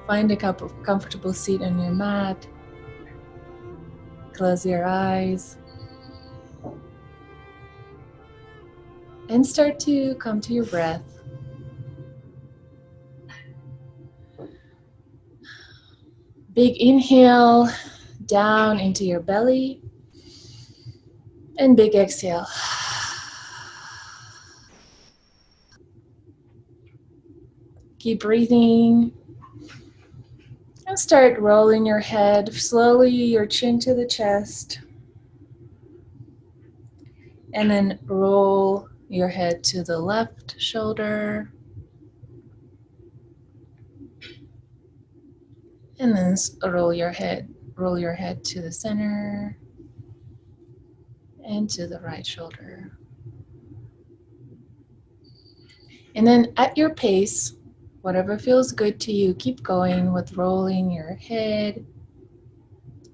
Find a comfortable seat on your mat. Close your eyes. And start to come to your breath. Big inhale down into your belly. And big exhale. Keep breathing. And start rolling your head slowly, your chin to the chest. And then roll your head to the left shoulder. And then roll your head to the center and to the right shoulder. And then at your pace, whatever feels good to you, keep going with rolling your head.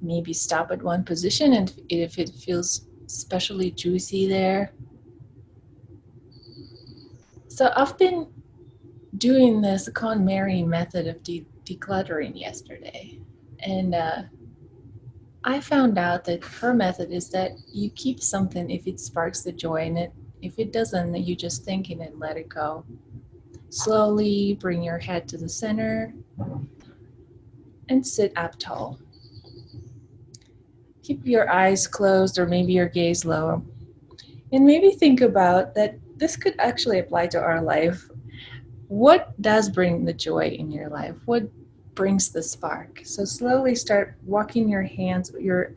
Maybe stop at one position, and if it feels especially juicy there. So I've been doing this KonMari method of decluttering yesterday, and I found out that her method is that you keep something if it sparks the joy in it. If it doesn't, you just think in it, let it go. Slowly bring your head to the center and sit up tall. Keep your eyes closed or maybe your gaze low. And maybe think about that this could actually apply to our life. What does bring the joy in your life? What brings the spark? So slowly start walking your hands, your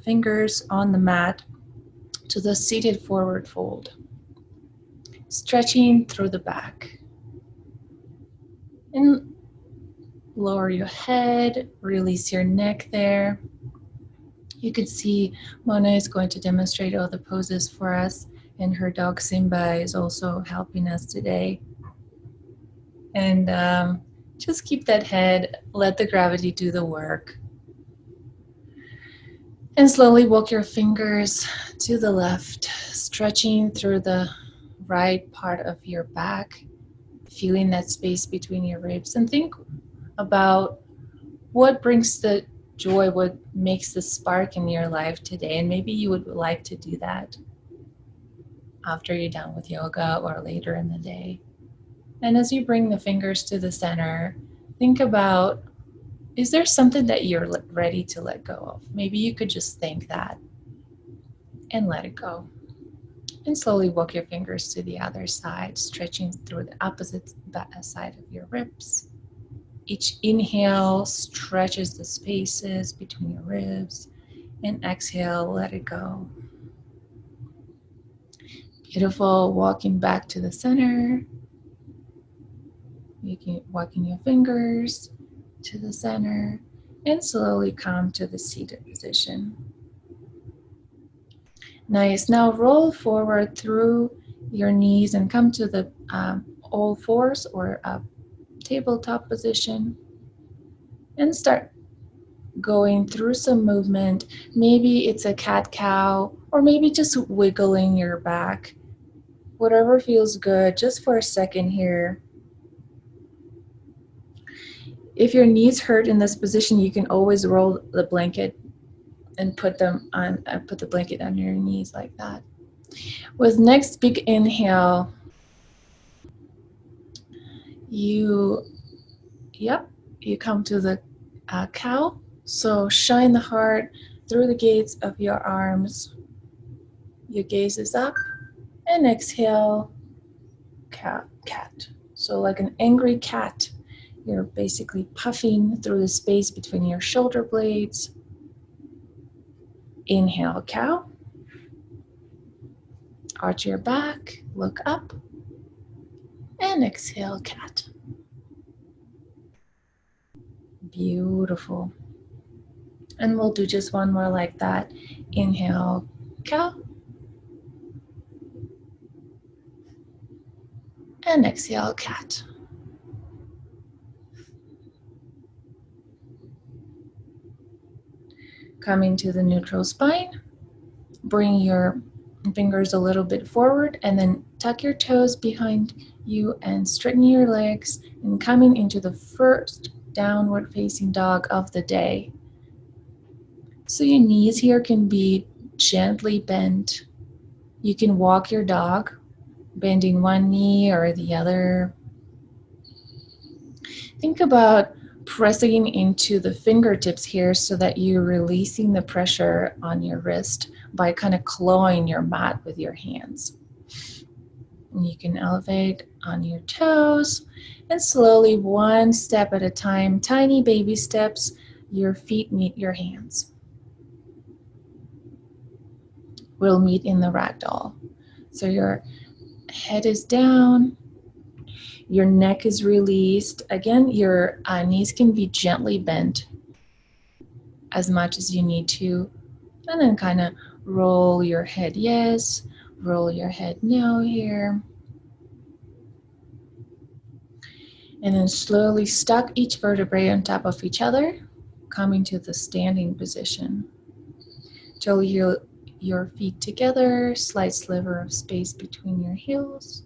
fingers on the mat to the seated forward fold. Stretching through the back. And lower your head, release your neck there. You can see Mona is going to demonstrate all the poses for us, and her dog Simba is also helping us today. And just keep that head, let the gravity do the work. And slowly walk your fingers to the left, stretching through the right part of your back, feeling that space between your ribs, and think about what brings the joy, what makes the spark in your life today. And maybe you would like to do that after you're done with yoga or later in the day. And as you bring the fingers to the center, think about, is there something that you're ready to let go of? Maybe you could just think that and let it go. And slowly walk your fingers to the other side, stretching through the opposite side of your ribs. Each inhale stretches the spaces between your ribs, and exhale, let it go. Beautiful. Walking back to the center, walking your fingers to the center, and slowly come to the seated position. Nice. Now roll forward through your knees and come to the all fours or tabletop position, and start going through some movement. Maybe it's a cat-cow, or maybe just wiggling your back. Whatever feels good, just for a second here. If your knees hurt in this position, you can always roll the blanket and put the blanket on your knees like that. With next big inhale, you come to the cow. So shine the heart through the gates of your arms. Your gaze is up, and exhale, cat. So like an angry cat, you're basically puffing through the space between your shoulder blades. Inhale, cow. Arch your back, look up, and exhale, cat. Beautiful. And we'll do just one more like that. Inhale, cow. And exhale, cat. Coming to the neutral spine, bring your fingers a little bit forward and then tuck your toes behind you and straighten your legs, and coming into the first downward facing dog of the day. So your knees here can be gently bent. You can walk your dog, bending one knee or the other. Think about pressing into the fingertips here so that you're releasing the pressure on your wrist by kind of clawing your mat with your hands. And you can elevate on your toes and slowly, one step at a time, tiny baby steps, your feet meet your hands. We'll meet in the ragdoll. So your head is down, your neck is released. Again, your knees can be gently bent as much as you need to. And then kind of roll your head yes, roll your head no here. And then slowly stack each vertebrae on top of each other, coming to the standing position. Till your feet together, slight sliver of space between your heels.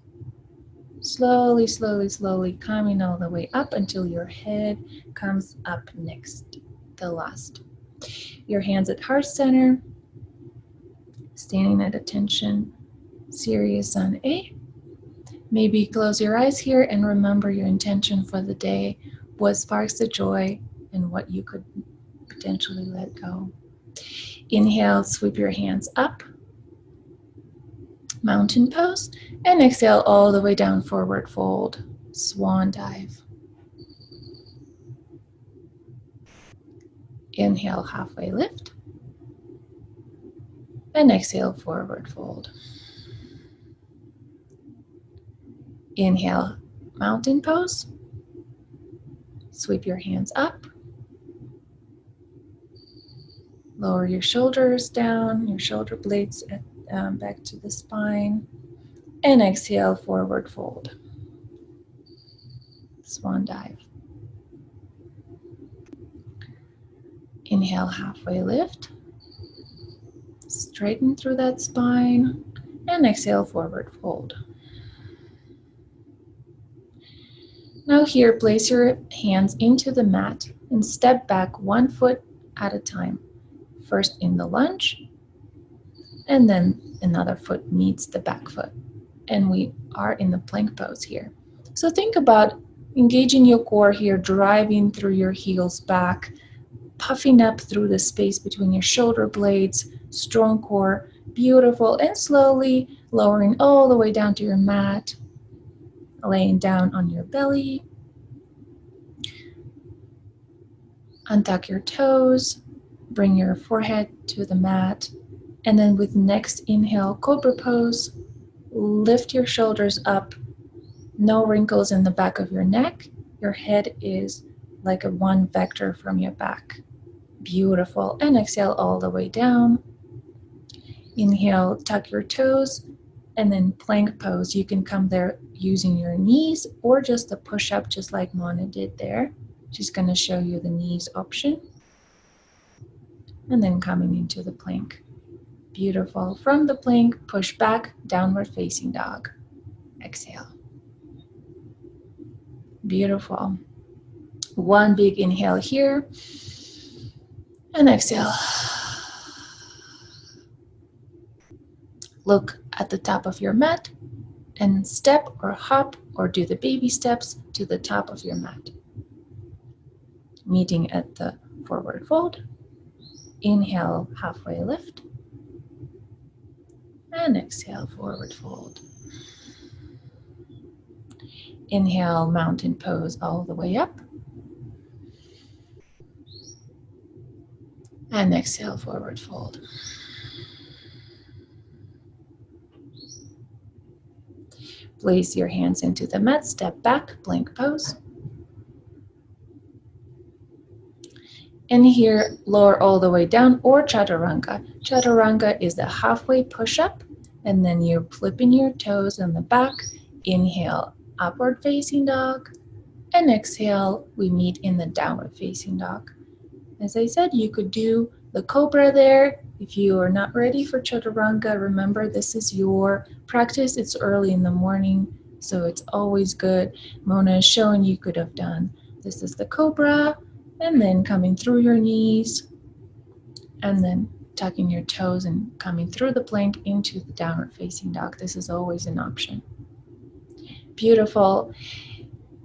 Slowly, slowly, slowly coming all the way up until your head comes up next, the last. Your hands at heart center, standing at attention, serious on A. Maybe close your eyes here and remember your intention for the day, what sparks the joy and what you could potentially let go. Inhale, sweep your hands up, mountain pose, and exhale all the way down, forward fold, swan dive. Inhale, halfway lift, and exhale, forward fold. Inhale, mountain pose, sweep your hands up, lower your shoulders down, your shoulder blades back to the spine, and exhale, forward fold, swan dive. Inhale, halfway lift, straighten through that spine, and exhale, forward fold. Now here, place your hands into the mat and step back 1 foot at a time. First in the lunge, and then another foot meets the back foot. And we are in the plank pose here. So think about engaging your core here, driving through your heels back, puffing up through the space between your shoulder blades, strong core, beautiful, and slowly lowering all the way down to your mat, laying down on your belly. Untuck your toes, bring your forehead to the mat, and then with next inhale, cobra pose, lift your shoulders up, no wrinkles in the back of your neck. Your head is like a one vector from your back. Beautiful. And exhale all the way down. Inhale, tuck your toes, and then plank pose. You can come there using your knees or just a push-up just like Mona did there. She's going to show you the knees option. And then coming into the plank. Beautiful. From the plank, push back, downward facing dog. Exhale. Beautiful. One big inhale here. And exhale. Look at the top of your mat and step or hop or do the baby steps to the top of your mat. Meeting at the forward fold. Inhale, halfway lift. And exhale, forward fold. Inhale, mountain pose all the way up. And exhale, forward fold. Place your hands into the mat, step back, plank pose. And here, lower all the way down or chaturanga. Chaturanga is the halfway push-up, and then you're flipping your toes in the back. Inhale, upward facing dog, and exhale, we meet in the downward facing dog. As I said, you could do the cobra there. If you are not ready for chaturanga, remember this is your practice. It's early in the morning, so it's always good. Mona is showing you could have done. This is the cobra, and then coming through your knees, and then tucking your toes and coming through the plank into the downward facing dog. This is always an option. Beautiful.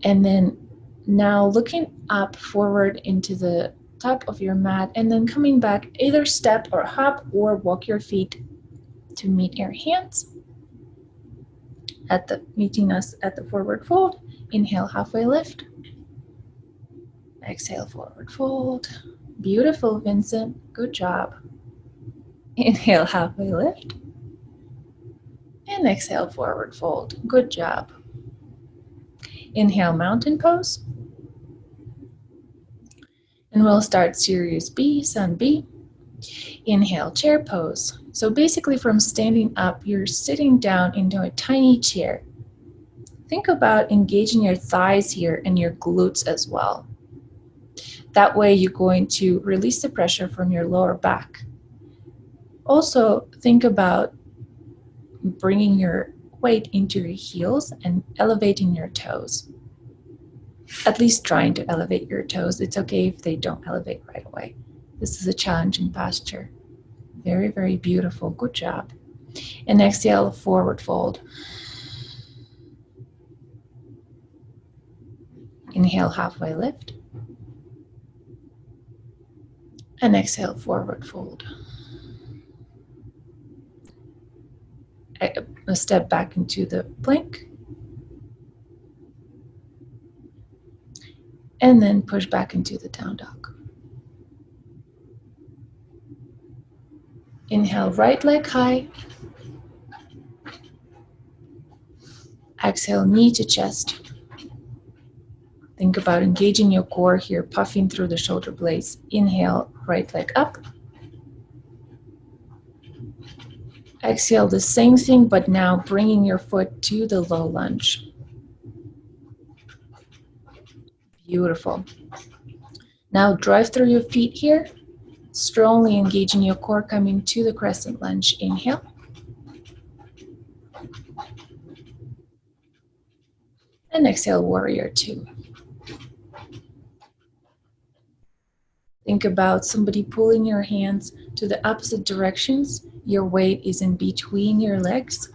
And then now looking up forward into the top of your mat, and then coming back, either step or hop or walk your feet to meet your hands meeting us at the forward fold. Inhale, halfway lift. Exhale, forward fold. Beautiful, Vincent. Good job. Inhale, halfway lift. And exhale, forward fold. Good job. Inhale, mountain pose. And we'll start series B, Sun B. Inhale, chair pose. So basically from standing up, you're sitting down into a tiny chair. Think about engaging your thighs here and your glutes as well. That way you're going to release the pressure from your lower back. Also, think about bringing your weight into your heels and elevating your toes. At least trying to elevate your toes. It's okay if they don't elevate right away. This is a challenging posture. Very, very beautiful. Good job. And exhale, forward fold. Inhale, halfway lift. And exhale, forward fold. A step back into the plank. And then push back into the down dog. Inhale, right leg high. Exhale, knee to chest. Think about engaging your core here, puffing through the shoulder blades. Inhale, right leg up. Exhale, the same thing, but now bringing your foot to the low lunge. Beautiful. Now drive through your feet here, strongly engaging your core, coming to the crescent lunge. Inhale. And exhale, warrior two. Think about somebody pulling your hands to the opposite directions. Your weight is in between your legs,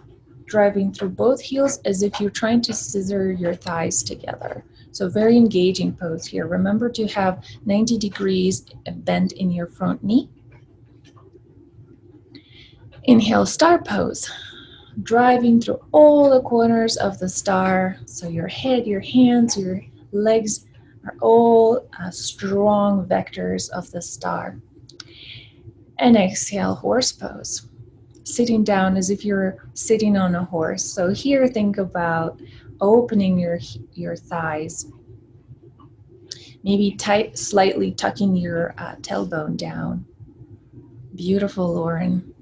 driving through both heels as if you're trying to scissor your thighs together. So very engaging pose here. Remember to have 90 degrees bend in your front knee. Inhale, star pose. Driving through all the corners of the star. So your head, your hands, your legs are all strong vectors of the star. And exhale, horse pose. Sitting down as if you're sitting on a horse. So here think about opening your thighs. Maybe slightly tucking your tailbone down. Beautiful, Lauren.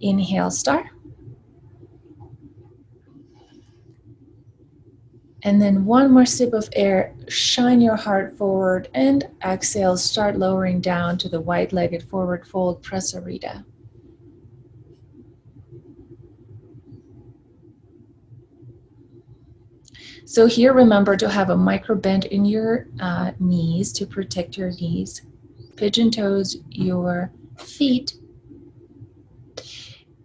Inhale, star. And then one more sip of air, shine your heart forward, and exhale, start lowering down to the wide-legged forward fold, Prasarita. So here, remember to have a micro bend in your knees to protect your knees. Pigeon toes your feet.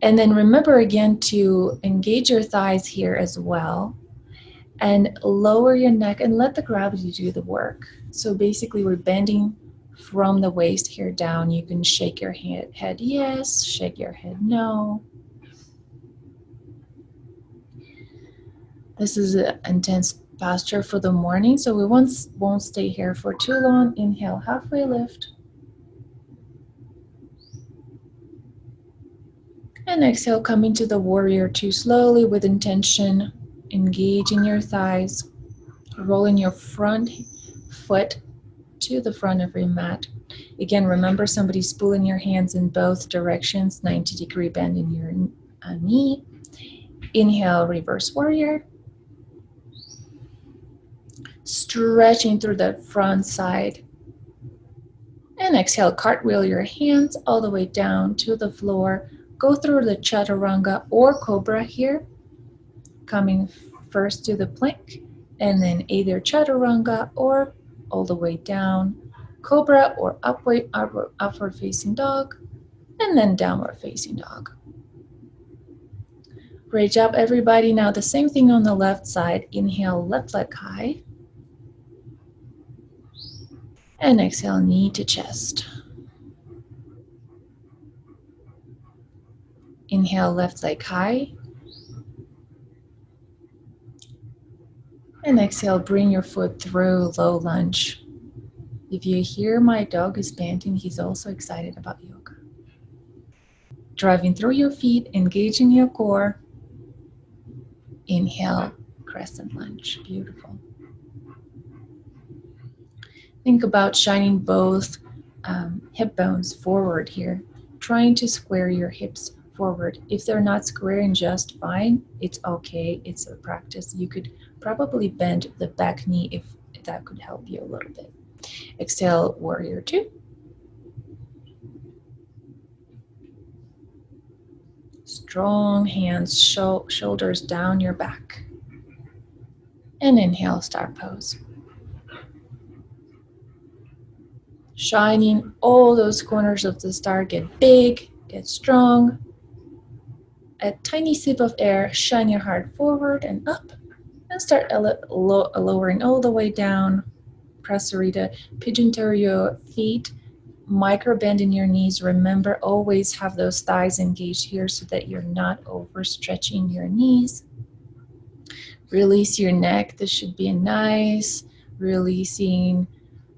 And then remember again to engage your thighs here as well. And lower your neck and let the gravity do the work. So basically we're bending from the waist here down. You can shake your head yes, shake your head no. This is an intense posture for the morning, so we won't stay here for too long. Inhale, halfway lift. And exhale, coming to the warrior two slowly with intention. Engaging your thighs, rolling your front foot to the front of your mat. Again, remember somebody's pulling your hands in both directions, 90-degree bend in your knee. Inhale, reverse warrior. Stretching through the front side. And exhale, cartwheel your hands all the way down to the floor. Go through the chaturanga or cobra here, coming first to the plank, and then either chaturanga or all the way down, cobra or upward facing dog, and then downward facing dog. Great job, everybody. Now the same thing on the left side. Inhale, left leg high. And exhale, knee to chest. Inhale, left leg high. And exhale, bring your foot through low lunge. If you hear my dog is panting, he's also excited about yoga. Driving through your feet, engaging your core. Inhale, crescent lunge. Beautiful. Think about shining both hip bones forward here, trying to square your hips forward. If they're not squaring just fine, it's okay. It's a practice. You could probably bend the back knee if that could help you a little bit. Exhale, warrior two. Strong hands, shoulders down your back. And inhale, star pose. Shining all those corners of the star. Get big, get strong. A tiny sip of air, shine your heart forward and up. And start lowering all the way down. Prasarita, pigeon toe your feet. Micro bend in your knees. Remember, always have those thighs engaged here so that you're not overstretching your knees. Release your neck. This should be a nice releasing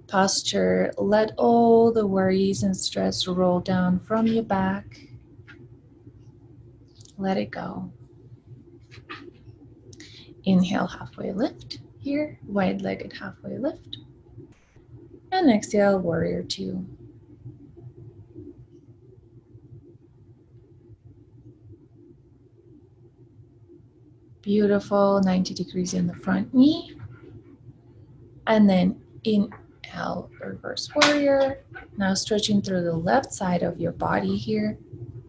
posture. Let all the worries and stress roll down from your back. Let it go. Inhale, halfway lift here, wide-legged halfway lift. And exhale, warrior two. Beautiful, 90 degrees in the front knee. And then inhale, reverse warrior. Now stretching through the left side of your body here.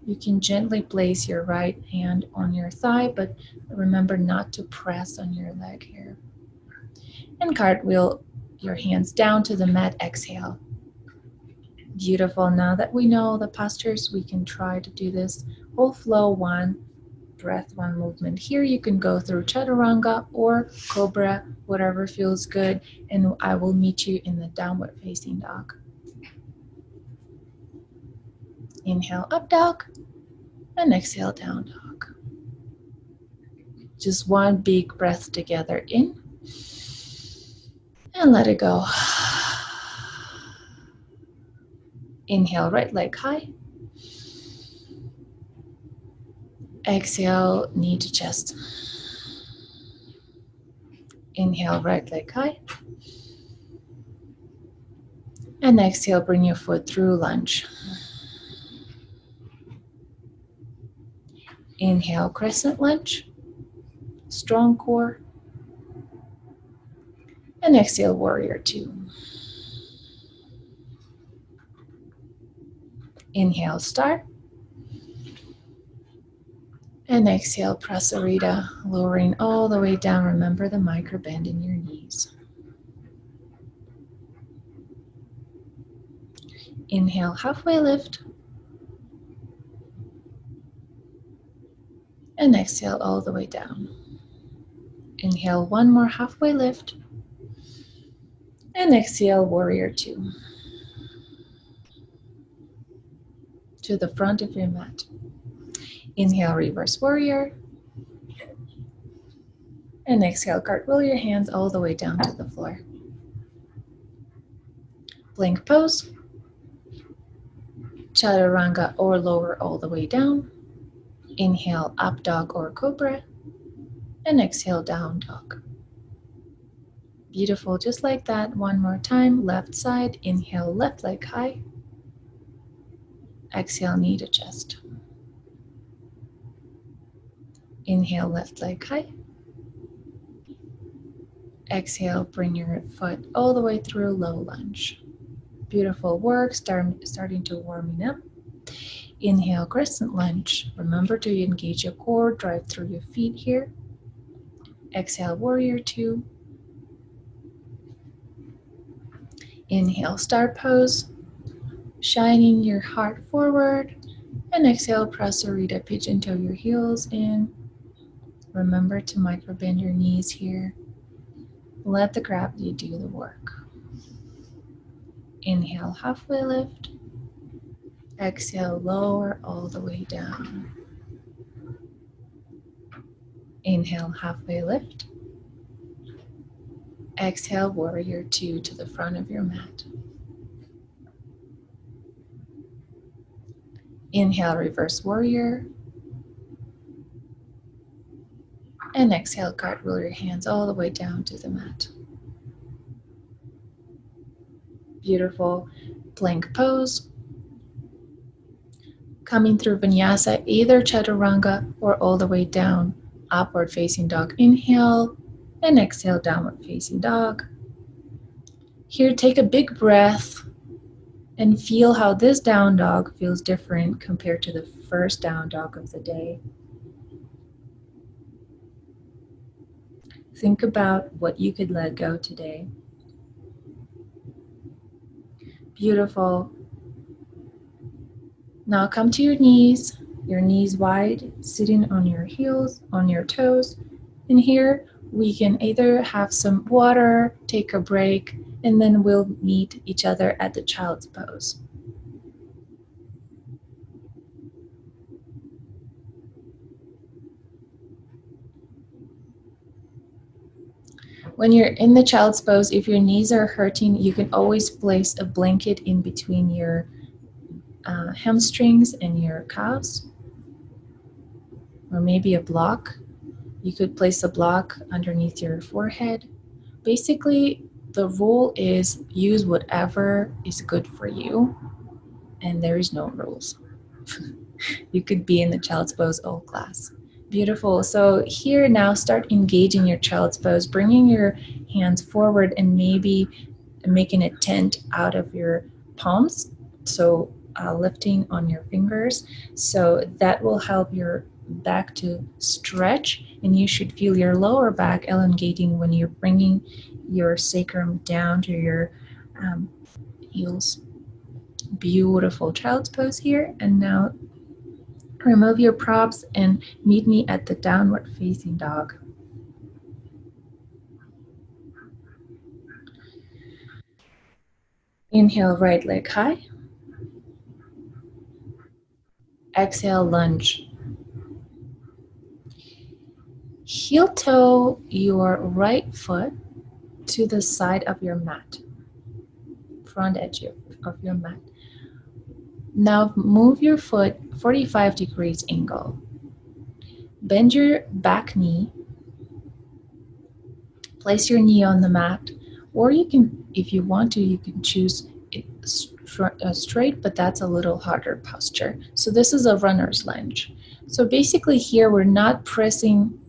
You can gently place your right hand on your thigh, but remember not to press on your leg here. And cartwheel your hands down to the mat, exhale. Beautiful. Now that we know the postures, we can try to do this whole flow, one breath, one movement. Here you can go through chaturanga or cobra, whatever feels good, and I will meet you in the downward facing dog. Inhale, up dog, and exhale, down dog. Just one big breath together in, and let it go. Inhale, right leg high. Exhale, knee to chest. Inhale, right leg high. And exhale, bring your foot through lunge. Inhale, crescent lunge. Strong core. And exhale, warrior two. Inhale, star. And exhale, prasarita, lowering all the way down. Remember the micro bend in your knees. Inhale, halfway lift. And exhale all the way down. Inhale, one more halfway lift. And exhale, warrior two. To the front of your mat. Inhale, reverse warrior. And exhale, cartwheel your hands all the way down to the floor. Plank pose. Chaturanga or lower all the way down. Inhale, up dog or cobra. And exhale, down dog. Beautiful, just like that. One more time, left side. Inhale, left leg high. Exhale, knee to chest. Inhale, left leg high. Exhale, bring your foot all the way through low lunge. Beautiful work, starting to warming up. Inhale, crescent lunge. Remember to engage your core, drive through your feet here. Exhale, warrior two. Inhale, star pose, shining your heart forward. And exhale, prasarita, pigeon toe your heels in. Remember to microbend your knees here. Let the gravity do the work. Inhale, halfway lift. Exhale, lower all the way down. Inhale, halfway lift. Exhale, warrior two to the front of your mat. Inhale, reverse warrior. And exhale, cartwheel your hands all the way down to the mat. Beautiful plank pose. Coming through Vinyasa, either Chaturanga or all the way down. Upward facing dog, inhale, and exhale, downward facing dog. Here, take a big breath and feel how this down dog feels different compared to the first down dog of the day. Think about what you could let go today. Beautiful. Now come to your knees wide, sitting on your heels, on your toes. And here we can either have some water, take a break, and then we'll meet each other at the child's pose. When you're in the child's pose, if your knees are hurting, you can always place a blanket in between your hamstrings and your calves, or maybe a block. You could place a block underneath your forehead. Basically, the rule is use whatever is good for you, and there is no rules. You could be in the child's pose all class. Beautiful. So here now start engaging your child's pose, bringing your hands forward and maybe making a tent out of your palms. So lifting on your fingers. So that will help your back to stretch, and you should feel your lower back elongating when you're bringing your sacrum down to your heels. Beautiful child's pose here. And now remove your props and meet me at the downward facing dog. Inhale, right leg high. Exhale, lunge. Heel toe your right foot to the side of your mat, front edge of your mat. Now move your foot 45 degrees angle. Bend your back knee. Place your knee on the mat, or you can, if you want to, you can choose straight, but that's a little harder posture. So this is a runner's lunge. So basically here we're not pressing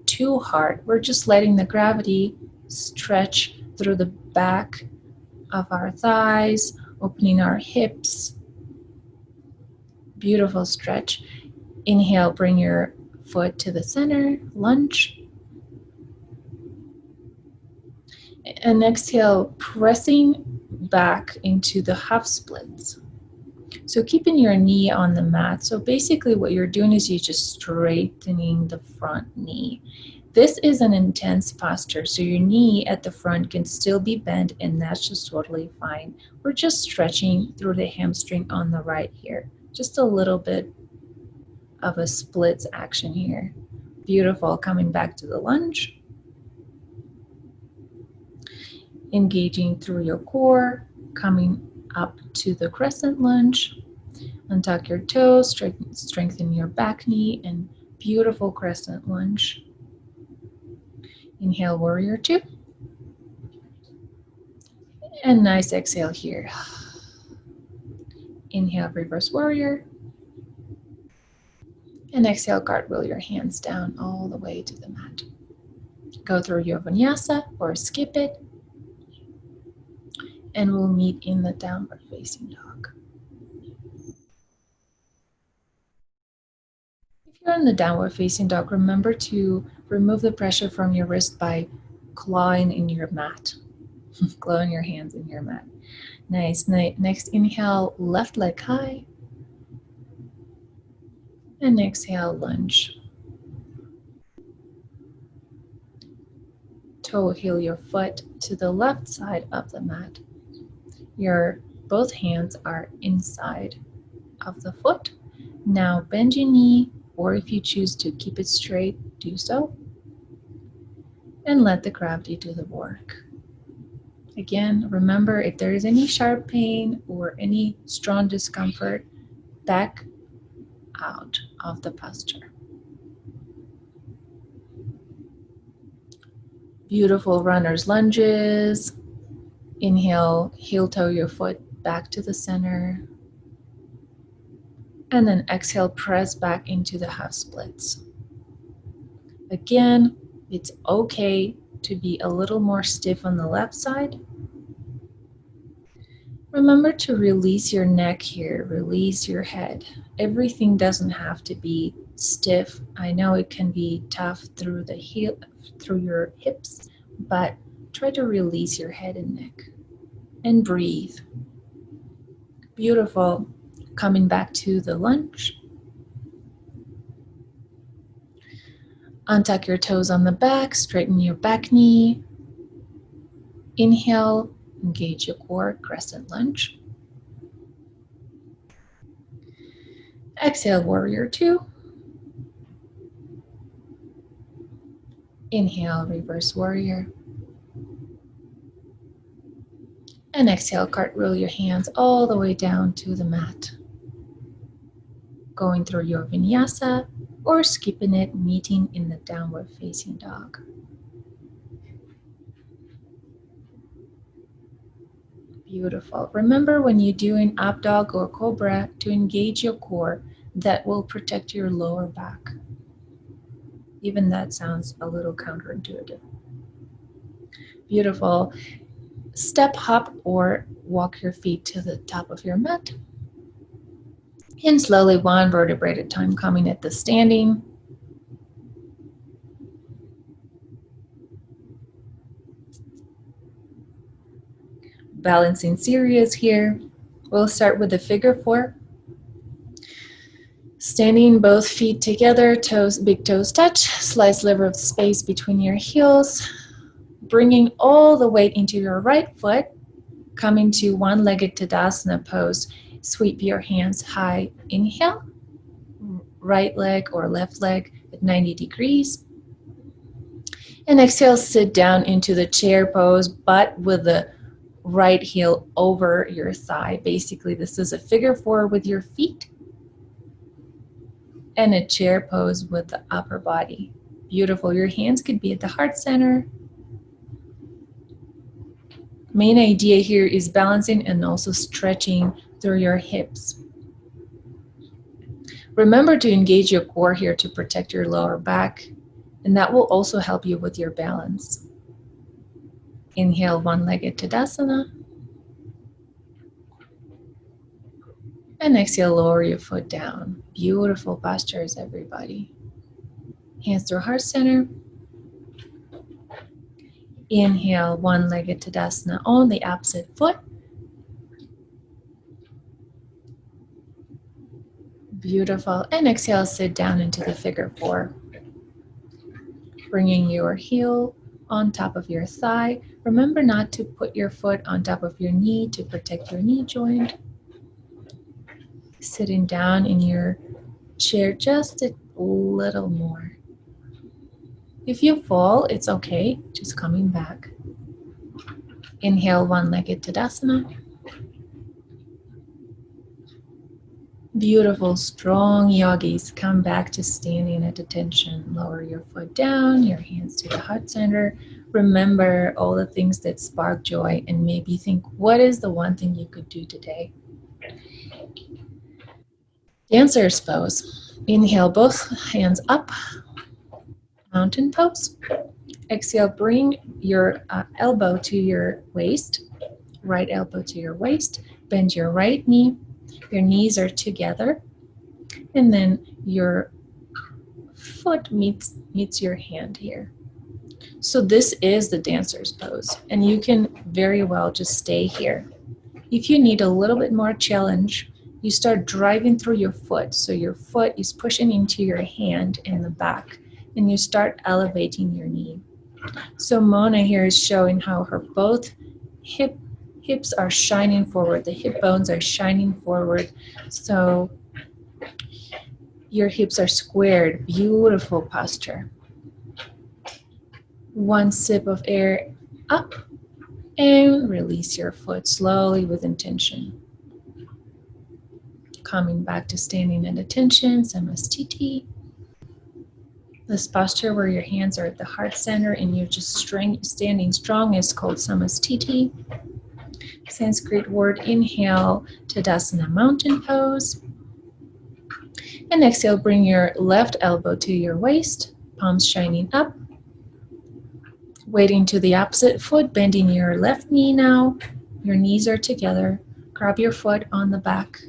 too hard. We're just letting the gravity stretch through the back of our thighs, opening our hips. Beautiful stretch. Inhale, bring your foot to the center, lunge. And exhale, pressing back into the half splits. So keeping your knee on the mat. So basically what you're doing is you're just straightening the front knee. This is an intense posture, so your knee at the front can still be bent, and that's just totally fine. We're just stretching through the hamstring on the right here. Just a little bit of a splits action here. Beautiful. Coming back to the lunge. Engaging through your core, coming up to the crescent lunge. Untuck your toes, strengthen your back knee, and beautiful crescent lunge. Inhale, warrior two. And nice exhale here. Inhale, reverse warrior. And exhale, cartwheel your hands down all the way to the mat. Go through your vinyasa or skip it. and we'll meet in the downward facing dog. If you're in the downward facing dog, remember to remove the pressure from your wrist by clawing in your mat, clawing your hands in your mat. Nice. Next, inhale, left leg high, and exhale, lunge. Toe heel your foot to the left side of the mat. Your both hands are inside of the foot. Now bend your knee, or if you choose to keep it straight, do so. And let the gravity do the work. Again, remember, if there is any sharp pain or any strong discomfort, back out of the posture. Beautiful runner's lunges. Inhale, heel toe your foot back to the center. And then exhale, press back into the half splits. Again, it's okay to be a little more stiff on the left side. Remember to release your neck here, release your head. Everything doesn't have to be stiff. I know it can be tough through your hips, but try to release your head and neck and breathe. Beautiful. Coming back to the lunge. Untuck your toes on the back, straighten your back knee. Inhale, engage your core, crescent lunge. Exhale, warrior two. Inhale, reverse warrior. And exhale, cartwheel your hands all the way down to the mat. Going through your vinyasa or skipping it, meeting in the downward facing dog. Beautiful. Remember when you're doing up dog or cobra to engage your core. That will protect your lower back. Even that sounds a little counterintuitive. Beautiful. Step, hop, or walk your feet to the top of your mat. And slowly, one vertebrae at a time, coming at the standing. Balancing serious here. We'll start with the figure four. Standing both feet together, toes, big toes touch, slice liver of space between your heels. Bringing all the weight into your right foot, coming to one-legged Tadasana pose. Sweep your hands high. Inhale, right leg or left leg at 90 degrees. And exhale, sit down into the chair pose, but with the right heel over your thigh. Basically, this is a figure four with your feet and a chair pose with the upper body. Beautiful. Your hands could be at the heart center. Main idea here is balancing and also stretching through your hips. Remember to engage your core here to protect your lower back, and that will also help you with your balance. Inhale, one-legged Tadasana. And exhale, lower your foot down. Beautiful postures, everybody. Hands through heart center. Inhale, one-legged Tadasana on the opposite foot. Beautiful. And exhale, sit down into the figure four. Bringing your heel on top of your thigh. Remember not to put your foot on top of your knee to protect your knee joint. Sitting down in your chair just a little more. If you fall, it's okay, just coming back. Inhale, one-legged Tadasana. Beautiful, strong yogis. Come back to standing at attention. Lower your foot down, your hands to the heart center. Remember all the things that spark joy and maybe think, what is the one thing you could do today? Dancer's pose. Inhale, both hands up. Mountain pose. Exhale, bring your elbow to your waist right elbow to your waist, bend your right knee, your knees are together, and then your foot meets your hand here. So this is the dancer's pose, and you can very well just stay here. If you need a little bit more challenge, you start driving through your foot. So your foot is pushing into your hand in the back, and you start elevating your knee. So Mona here is showing how her both hips are shining forward. The hip bones are shining forward. So your hips are squared. Beautiful posture. One sip of air up and release your foot slowly with intention. Coming back to standing at attention, Samastiti. This posture where your hands are at the heart center and you're just standing strong is called Samastiti. Sanskrit word. Inhale, Tadasana mountain pose. And exhale, bring your left elbow to your waist, palms shining up. Weighting to the opposite foot, bending your left knee now. Your knees are together. Grab your foot on the back.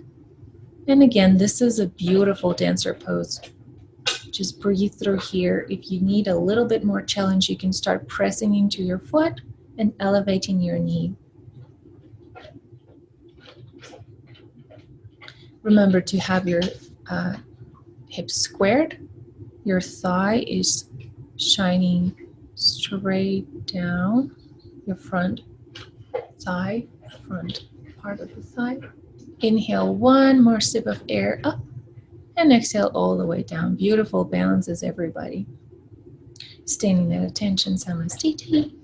And again, this is a beautiful dancer pose. Just breathe through here. If you need a little bit more challenge, you can start pressing into your foot and elevating your knee. Remember to have your hips squared. Your thigh is shining straight down. Your front thigh, front part of the thigh. Inhale, one more sip of air up, and exhale all the way down. Beautiful balances, everybody. Standing at attention, Samastiti.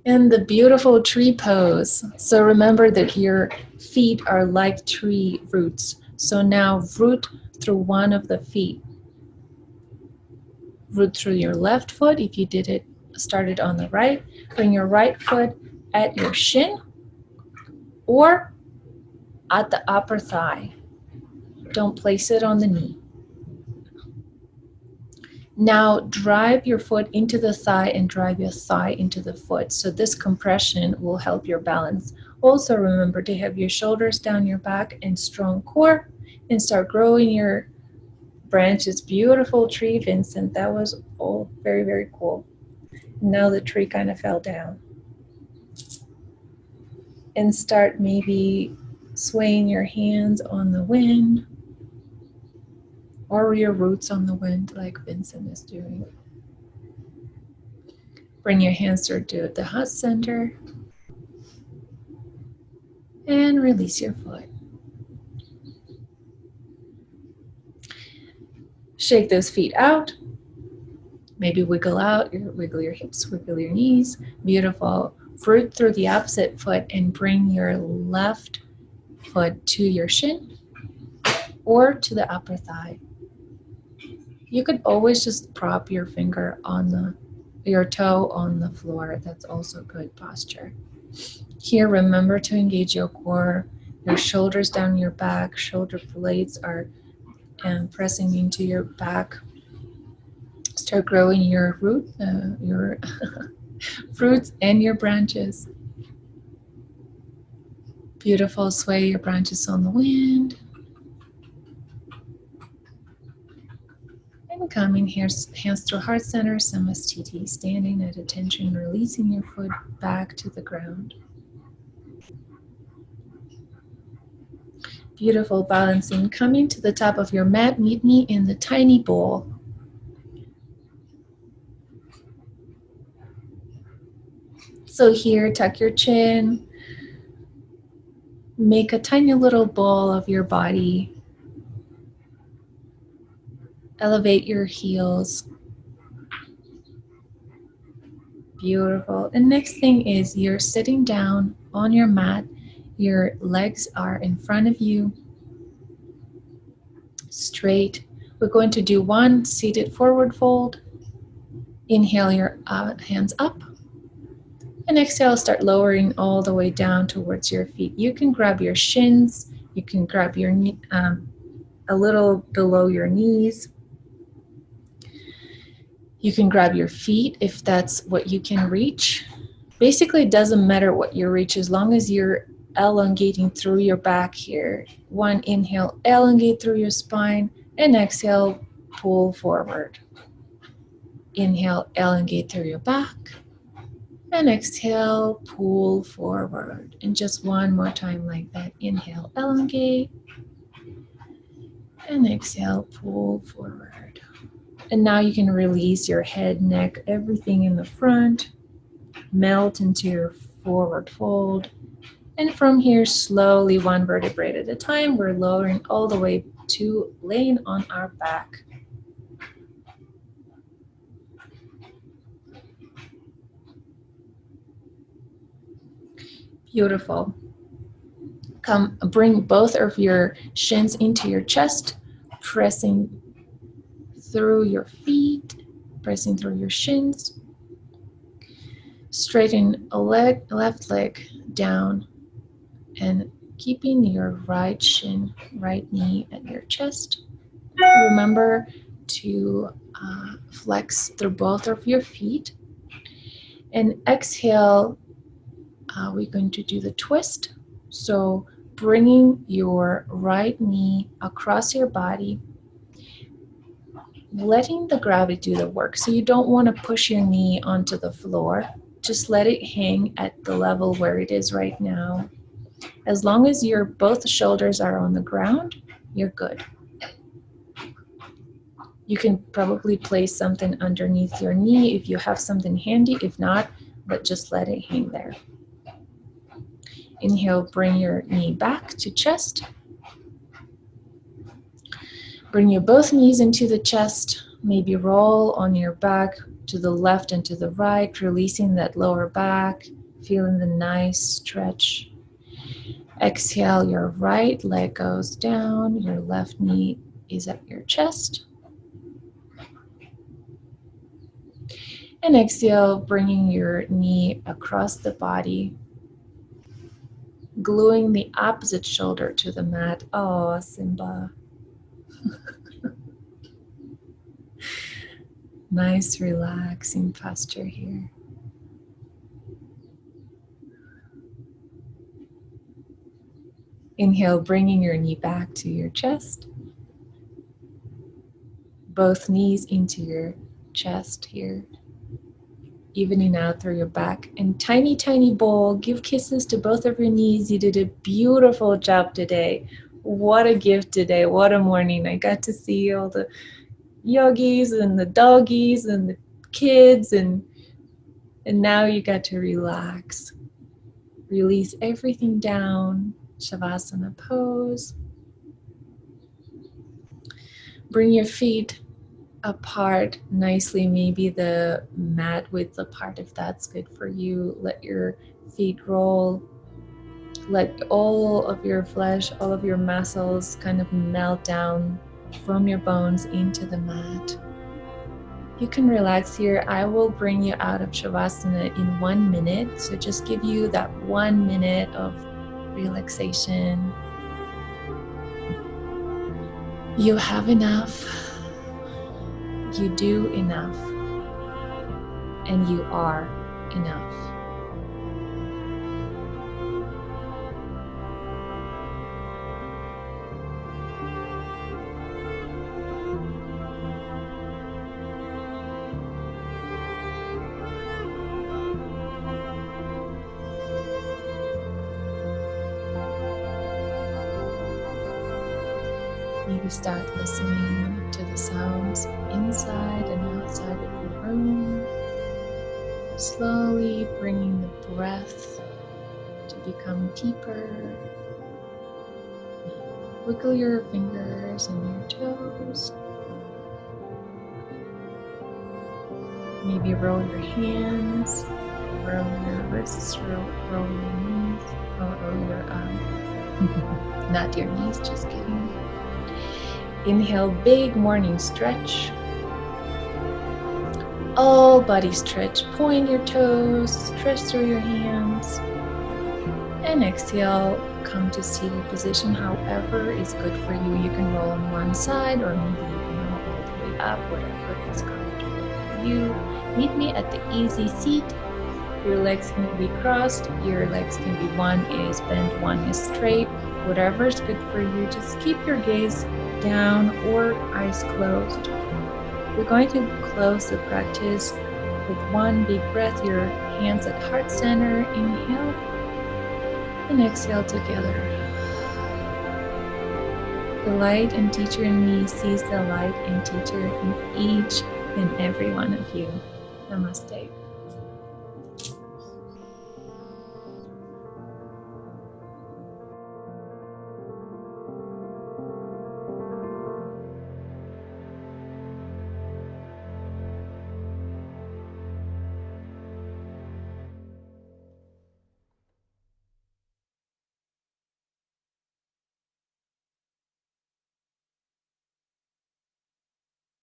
And the beautiful tree pose. So remember that your feet are like tree roots. So now root through one of the feet. Root through your left foot. If you did it, started on the right, bring your right foot at your shin or at the upper thigh. Don't place it on the knee. Now drive your foot into the thigh and drive your thigh into the foot. So this compression will help your balance. Also remember to have your shoulders down your back and strong core, and start growing your branches. Beautiful tree, Vincent. That was all very, very cool. Now the tree kind of fell down. And start maybe swaying your hands on the wind or your roots on the wind like Vincent is doing. Bring your hands to the heart center and release your foot. Shake those feet out. Maybe wiggle out, wiggle your hips, wiggle your knees. Beautiful. Root through the opposite foot and bring your left foot to your shin or to the upper thigh. You could always just prop your finger on your toe on the floor. That's also good posture. Here, remember to engage your core, your shoulders down your back, shoulder blades are pressing into your back. Start growing your your fruits and your branches. Beautiful. Sway your branches on the wind. And coming here, hands through heart center, Samastiti, standing at attention, releasing your foot back to the ground. Beautiful, balancing. Coming to the top of your mat, meet me in the tiny ball. So here, tuck your chin. Make a tiny little ball of your body. Elevate your heels. Beautiful. And next thing is you're sitting down on your mat. Your legs are in front of you, straight. We're going to do one seated forward fold. Inhale your hands up. And exhale, start lowering all the way down towards your feet. You can grab your shins. You can grab your a little below your knees. You can grab your feet if that's what you can reach. Basically, it doesn't matter what you reach as long as you're elongating through your back here. One inhale, elongate through your spine, and exhale, pull forward. Inhale, elongate through your back, and exhale, pull forward. And just one more time like that. Inhale, elongate, and exhale, pull forward. And now you can release your head, neck, everything in the front, melt into your forward fold. And from here, slowly, one vertebrae at a time, we're lowering all the way to laying on our back. Beautiful. Come, bring both of your shins into your chest, pressing through your feet, pressing through your shins. Straighten a leg, left leg down, and keeping your right shin, right knee at your chest. Remember to flex through both of your feet. And exhale, we're going to do the twist. So bringing your right knee across your body, letting the gravity do the work. So you don't want to push your knee onto the floor. Just let it hang at the level where it is right now. As long as your both shoulders are on the ground, you're good. You can probably place something underneath your knee if you have something handy. If not, but just let it hang there. Inhale, bring your knee back to chest. Bring your both knees into the chest. Maybe roll on your back to the left and to the right, releasing that lower back, feeling the nice stretch. Exhale, your right leg goes down, your left knee is at your chest. And exhale, bringing your knee across the body, gluing the opposite shoulder to the mat. Oh, Simba. Nice, relaxing posture here. Inhale, bringing your knee back to your chest. Both knees into your chest here. Evening out through your back. And tiny, tiny bowl. Give kisses to both of your knees. You did a beautiful job today. What a gift today. What a morning. I got to see all the yogis and the doggies and the kids. And now you got to relax. Release everything down. Shavasana pose. Bring your feet apart nicely, maybe the mat width apart if that's good for you. Let your feet roll. Let all of your flesh, all of your muscles kind of melt down from your bones into the mat. You can relax here. I will bring you out of Shavasana in 1 minute. So just give you that 1 minute of relaxation. You have enough. You do enough. And you are enough. Maybe start listening to the sounds inside and outside of your room. Slowly bringing the breath to become deeper. Wiggle your fingers and your toes. Maybe roll your hands, roll your wrists, roll your knees, roll your not your knees, just kidding. Inhale, big morning stretch. All body stretch. Point your toes, stretch through your hands. And exhale, come to seated position. However is good for you. You can roll on one side or maybe you can roll all the way up, whatever is comfortable for you. Meet me at the easy seat. Your legs can be crossed, your legs can be one is bent, one is straight, whatever's good for you. Just keep your gaze down or eyes closed. We're going to close the practice with one big breath, your hands at heart center, inhale and exhale together. The light and teacher in me sees the light and teacher in each and every one of you. Namaste.